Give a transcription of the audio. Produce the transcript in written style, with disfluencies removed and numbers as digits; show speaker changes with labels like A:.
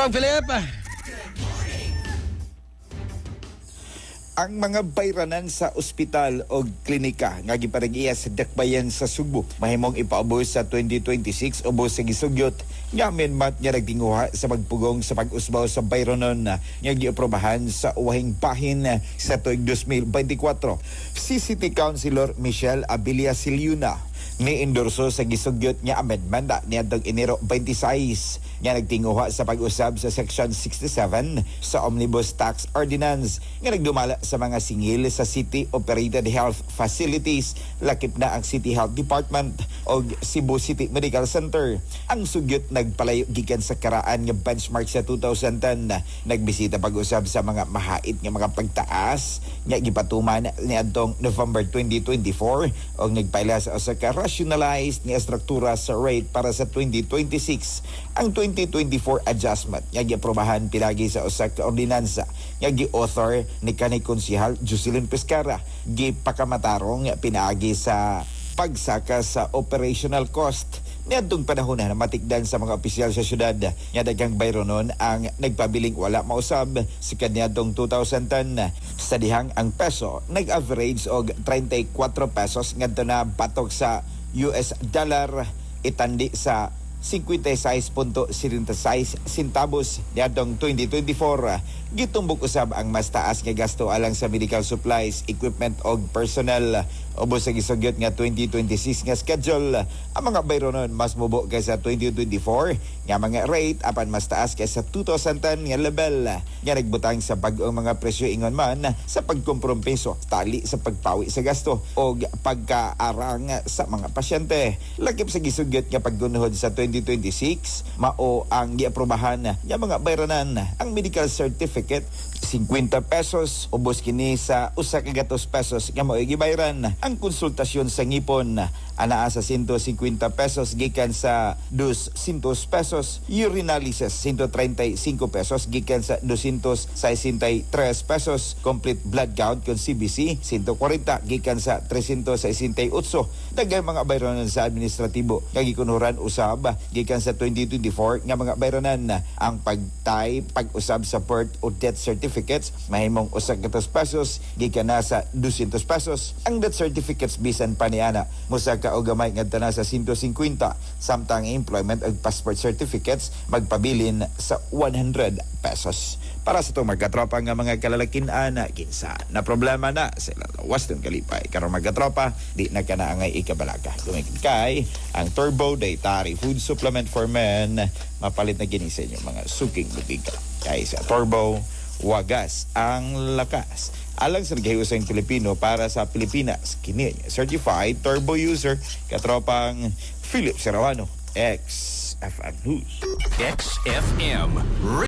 A: Philip.
B: Ang mga bayranan sa ospital o klinika nga giparegiya sa dakbayan sa Subo mahimong ipaubos sa 2026 ubos sa gisugyot nga minmat nga nagtinguha sa pagpugong sa pag-usbaw sa bayranon nga giaprobahan sa uwahing bahin sa tuig 2024. Si City Councilor Michelle Abilia Siliuna ni endorso sa gisugyot nga amendment niadtong Enero 26 nga nagtinguha sa pag-usab sa Section 67 sa Omnibus Tax Ordinance nga nagdumala sa mga singil sa city-operated health facilities, lakip na ang City Health Department o Cebu City Medical Center. Ang sugyot nagpalayo gikan sa karaan nga benchmark sa 2010 nagbisita pag-usab sa mga mahait nga mga pagtaas nga gipatuman niadtong November 2024 o nagpaila sa usa ka rationalized nga struktura sa rate para sa 2026. Ang 2024 adjustment nga giaprobahan pinagi sa usa ka ordinansa nga gi-author ni kanhi konsehal Jocelyn Pescara, gipakamatarong pinaagi sa pagsaka sa operational cost. Niadtong panahon na matikdan sa mga opisyal sa syudad nga daghang bayronon ang nagpabiling wala mausab sa kaniadtong 2010 sa dihang ang peso nag-average og 34 pesos ngadto na batok sa US dollar itandi sa 56.76 centavos niadtong 2024. Gitumbok usab ang mas taas nga gasto alang sa medical supplies, equipment og personnel. Ubos sa gisugyot nga 2026 nga schedule, ang mga bayronon mas mubo kaysa 2024 nga mga rate apan mas taas kaysa 2010 nga level. Nga nagbutang sa bag-ong mga presyo ingon man sa pagkompromiso tali sa pagpawi sa gasto og pagkaarang sa mga pasyente. Lakip sa gisugyot nga paggunhod sa 2026 mao ang giaprobahan nga mga bayranan ang medical certificate 50 pesos ubos kini sa usa ka gatos pesos nga mao gibayran. Ang konsultasyon sa ngipon anaa sa 150 pesos gikan sa 200 pesos. Urinalysis 135 pesos gikan sa 263 pesos. Complete blood count kon CBC 140 gikan sa 368. Daghang mga bayranan sa administratibo nga gikunuran usab gikan sa 2024 nga mga bayranan ang pagtay pag-usab sa birth o death certificates mahimong usa ka pesos gikan na sa 200 pesos. Ang death certificates bisan pa niana musa ka og gamay ngadto na sa 150 samtang employment ug passport certificates magpabilin sa 100 pesos. Para sa itong magkatropa nga mga kalalakinan kinsa na problema na sila lawas ng kalipay karon magkatropa di na ka na angay ikabalaka gumikid kay ang Turbo Dietary Food Supplement for Men mapalit na gini sa inyo mga suking lubiga kay sa Turbo wagas ang lakas alang sa nagahiyusang Pilipino para sa Pilipinas. Kini certified turbo user katropang Philip Serrano, XFM News.
C: XFM